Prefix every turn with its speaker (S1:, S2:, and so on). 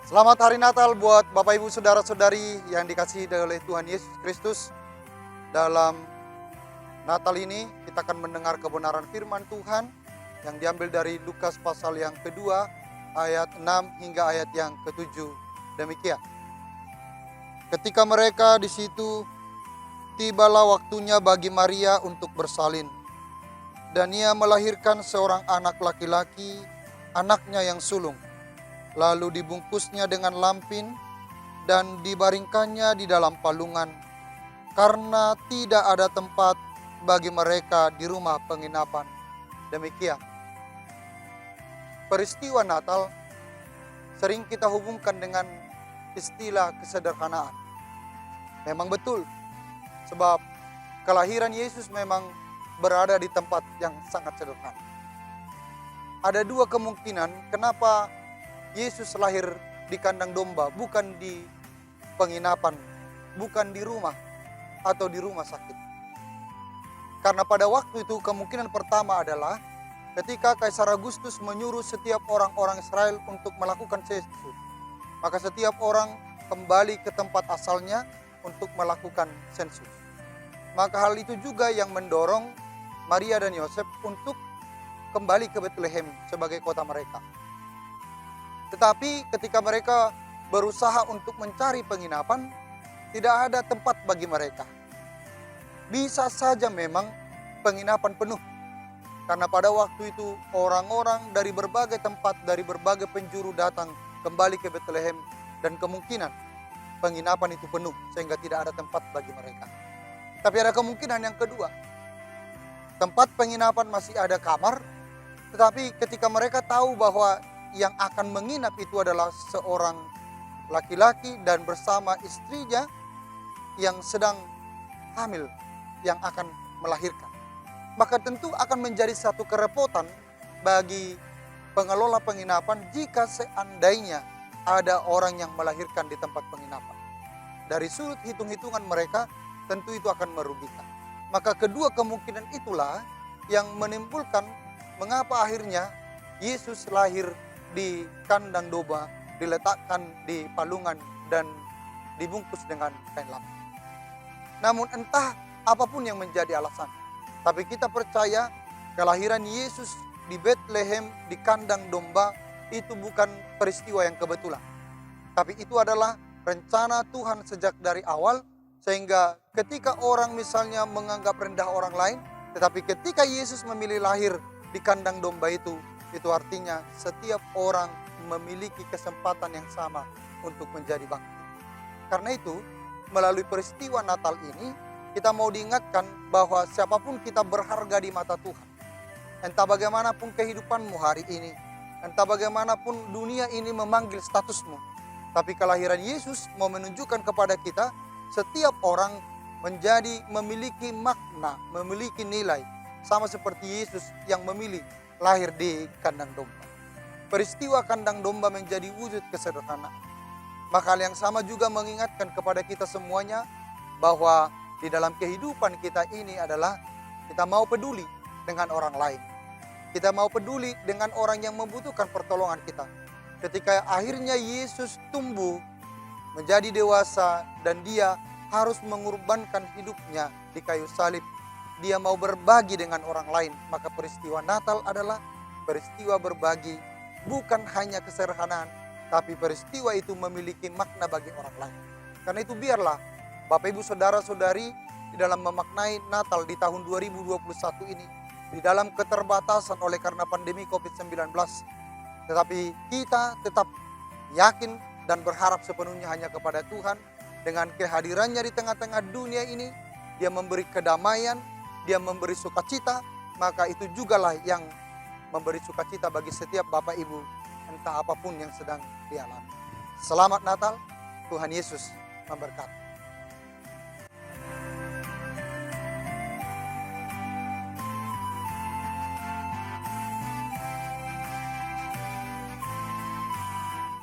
S1: Selamat Hari Natal buat Bapak Ibu Saudara-saudari yang dikasihi oleh Tuhan Yesus Kristus. Dalam Natal ini kita akan mendengar kebenaran firman Tuhan yang diambil dari Lukas pasal yang kedua ayat 6 hingga ayat yang ke-7. Demikian. Ketika mereka di situ, tibalah waktunya bagi Maria untuk bersalin. Dan ia melahirkan seorang anak laki-laki, anaknya yang sulung. Lalu dibungkusnya dengan lampin dan dibaringkannya di dalam palungan, karena tidak ada tempat bagi mereka di rumah penginapan. Demikian. Peristiwa Natal sering kita hubungkan dengan istilah kesederhanaan. Memang betul, sebab kelahiran Yesus memang berada di tempat yang sangat sederhana. Ada dua kemungkinan kenapa Yesus lahir di kandang domba, bukan di penginapan, bukan di rumah atau di rumah sakit. Karena pada waktu itu kemungkinan pertama adalah ketika Kaisar Agustus menyuruh setiap orang-orang Israel untuk melakukan sensus, maka setiap orang kembali ke tempat asalnya untuk melakukan sensus. Maka hal itu juga yang mendorong Maria dan Yosef untuk kembali ke Bethlehem sebagai kota mereka. Tetapi ketika mereka berusaha untuk mencari penginapan, tidak ada tempat bagi mereka. Bisa saja memang penginapan penuh. Karena pada waktu itu orang-orang dari berbagai tempat, dari berbagai penjuru datang kembali ke Bethlehem. Dan kemungkinan penginapan itu penuh sehingga tidak ada tempat bagi mereka. Tapi ada kemungkinan yang kedua. Tempat penginapan masih ada kamar, tetapi ketika mereka tahu bahwa yang akan menginap itu adalah seorang laki-laki dan bersama istrinya yang sedang hamil, yang akan melahirkan. Maka tentu akan menjadi satu kerepotan bagi pengelola penginapan jika seandainya ada orang yang melahirkan di tempat penginapan. Dari sudut hitung-hitungan mereka, tentu itu akan merugikan. Maka kedua kemungkinan itulah yang menimbulkan mengapa akhirnya Yesus lahir di kandang domba, diletakkan di palungan dan dibungkus dengan kain lampin. Namun entah apapun yang menjadi alasan, tapi kita percaya kelahiran Yesus di Bethlehem di kandang domba itu bukan peristiwa yang kebetulan. Tapi itu adalah rencana Tuhan sejak dari awal, sehingga ketika orang misalnya menganggap rendah orang lain, tetapi ketika Yesus memilih lahir di kandang domba itu artinya setiap orang memiliki kesempatan yang sama untuk menjadi bangkit. Karena itu, melalui peristiwa Natal ini, kita mau diingatkan bahwa siapapun kita berharga di mata Tuhan. Entah bagaimanapun kehidupanmu hari ini, entah bagaimanapun dunia ini memanggil statusmu, tapi kelahiran Yesus mau menunjukkan kepada kita, setiap orang memiliki makna, memiliki nilai, sama seperti Yesus yang memilih lahir di kandang domba. Peristiwa kandang domba menjadi wujud kesederhanaan. Maka hal yang sama juga mengingatkan kepada kita semuanya bahwa di dalam kehidupan kita ini adalah kita mau peduli dengan orang lain. Kita mau peduli dengan orang yang membutuhkan pertolongan kita. Ketika akhirnya Yesus tumbuh menjadi dewasa dan dia harus mengorbankan hidupnya di kayu salib, dia mau berbagi dengan orang lain. Maka peristiwa Natal adalah peristiwa berbagi, bukan hanya kesederhanaan, tapi peristiwa itu memiliki makna bagi orang lain. Karena itu biarlah Bapak Ibu Saudara-saudari di dalam memaknai Natal di tahun 2021 ini, di dalam keterbatasan oleh karena pandemi COVID-19, tetapi kita tetap yakin dan berharap sepenuhnya hanya kepada Tuhan. Dengan kehadirannya di tengah-tengah dunia ini, dia memberi kedamaian, dia memberi sukacita, maka itu jugalah yang memberi sukacita bagi setiap Bapak Ibu, entah apapun yang sedang dialami. Selamat Natal, Tuhan Yesus memberkati.